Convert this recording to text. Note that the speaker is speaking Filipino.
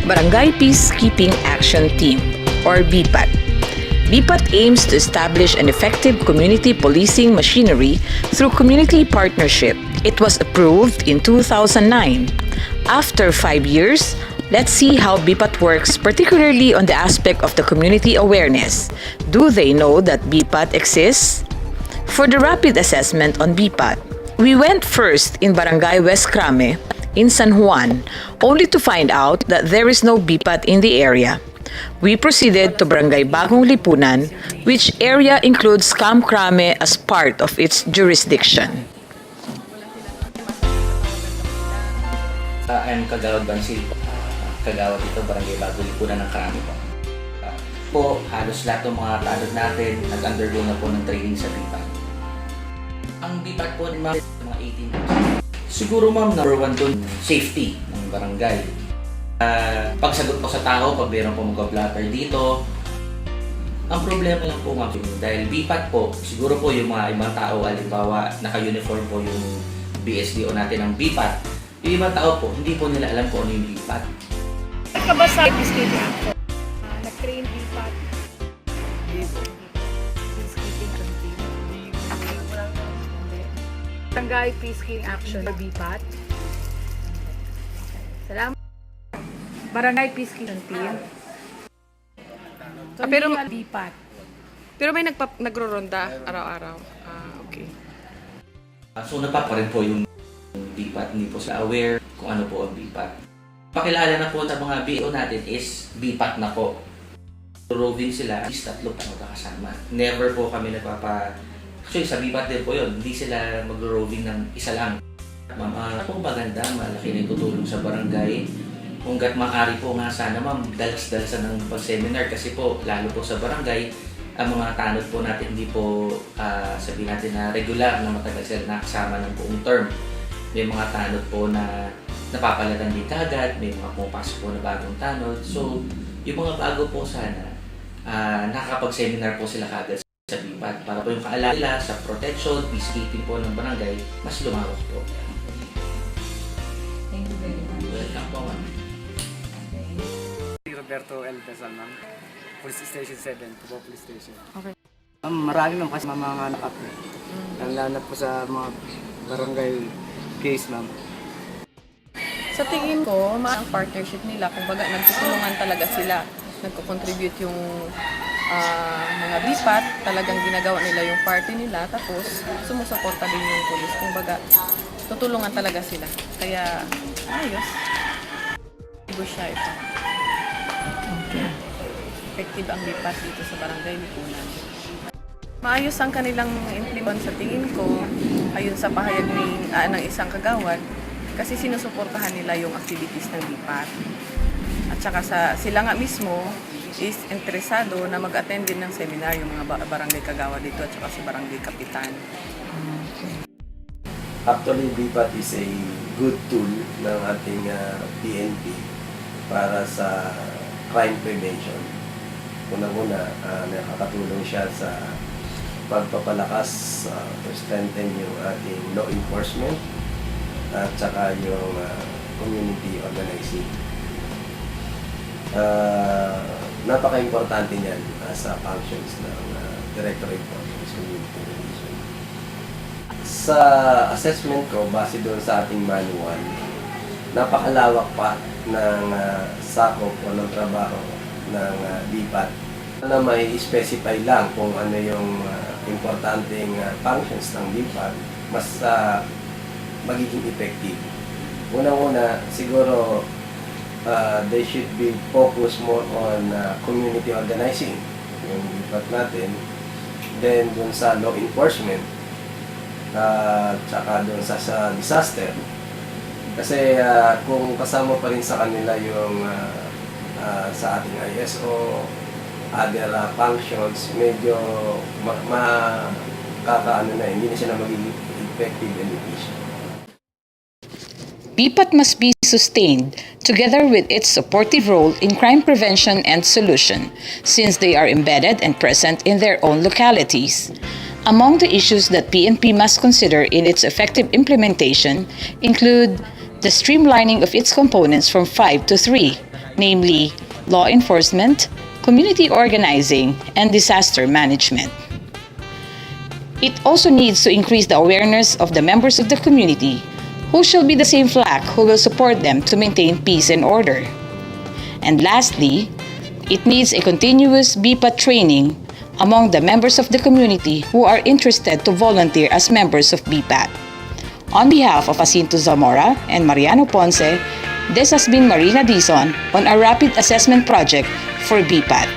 Barangay Peacekeeping Action Team, or BPAT. BPAT aims to establish an effective community policing machinery through community partnership. It was approved in 2009. After 5 years, let's see how BPAT works, particularly on the aspect of the community awareness. Do they know that BPAT exists? For the rapid assessment on BPAT, we went first in Barangay West Crame in San Juan, only to find out that there is no BPAT in the area. We proceeded to Barangay Bagong Lipunan, which area includes Camp Crame as part of its jurisdiction. I'm Kagawad Bansil, Kagawad dito, Barangay Bagong Lipunan ng Crame po. Halos lahat ng mga tanod natin nag-undergo na po ng training sa BPAT. Ang BPAT po ni mga 18 years. Siguro ma'am, number one doon, safety ng barangay. Pagsagot po sa tao, pag meron po mag-blatter dito. Ang problema lang po ma'am, dahil BPAT po, siguro po yung mga ibang tao, halimbawa, naka-uniform po yung BSDO natin ng BPAT. Yung ibang tao po, hindi po nila alam kung ano yung BPAT. Ka ba sa peacekeeping action? Nag-train BPAT? Peacekeeping team? Barangay Peacekeeping Action or BPAT? Salamat. Barangay Peacekeeping Team. Pero BPAT. Pero may nagro-ronda araw-araw. Okay. So napapa rin po yung BPAT, hindi po sila aware kung ano po ang BPAT. Pakilala na po sa mga BO natin is BPAT na po. Roving sila, is tatlo pa magkakasama. Never po kami actually sa BPAT din po yun, hindi sila mag-roving ng isa lang. Ma'am, po maganda, malaki na tutulong sa barangay. Kung maaari po nga sana ma'am, dalas-dalasan ng pag-seminar kasi po, lalo po sa barangay, ang mga tanod po natin hindi po sabihin natin na regular na matagal sila nakasama ng buong term. May mga tanod po na napapalatan din kagad, may mga pumapasok po na bagong tanod. So, yung mga bago po sana, nakakapag-seminar po sila kagad sa BPAT para po yung kaalala nila sa protection, peacekeeping po ng barangay, mas lumawak po. Thank you very much. Welcome po ma'am. Roberto L. Pesal, ma'am. Police Station 7, Cubao Police Station. Okay. Marami naman kasi mga anak ako. Lalo po sa mga barangay case, ma'am. Sa tingin ko, ang partnership nila, kumbaga nagtutulungan talaga sila. Nagko-contribute yung mga BPAT, talagang ginagawa nila yung party nila, tapos sumusuporta din yung police. Kumbaga, tutulungan talaga sila. Kaya, ayos. Ibo siya ito. Effective ang BPAT dito sa Barangay Lipunan. Maayos ang kanilang implement sa tingin ko, ayon sa pahayag ng isang kagawad, kasi sinusuportahan nila yung activities ng BPAT. At saka sila nga mismo is interesado na mag-attend din ng seminar yung mga barangay kagawad dito at saka si barangay kapitan. Actually, BPAT is a good tool ng ating PNP para sa crime prevention. Unang-una, nakakatulong siya sa pagpapalakas, to strengthen yung ating law enforcement at saka yung community organizing. Napaka-importante niyan sa functions ng Directorate of Community Relation. Sa assessment ko, base doon sa ating manual, napakalawak pa ng sakop o ng trabaho ng BPAT na may specify lang kung ano yung importanteng functions ng BPAT, mas magiging effective. Unang-una, siguro they should be focused more on community organizing, yung BPAT natin, then dun sa law enforcement, tsaka dun sa disaster. Kasi kung kasama pa rin sa kanila yung sa ating ISO, other functions, medyo hindi na sila magiging effective and efficient. BPAT must be sustained together with its supportive role in crime prevention and solution, since they are embedded and present in their own localities. Among the issues that PNP must consider in its effective implementation include the streamlining of its components from 5 to 3, namely law enforcement, community organizing, and disaster management. It also needs to increase the awareness of the members of the community who shall be the same flag who will support them to maintain peace and order. And lastly, it needs a continuous BPAT training among the members of the community who are interested to volunteer as members of BPAT. On behalf of Jacinto Zamora and Mariano Ponce, this has been Marina Dizon on a rapid assessment project for BPAT.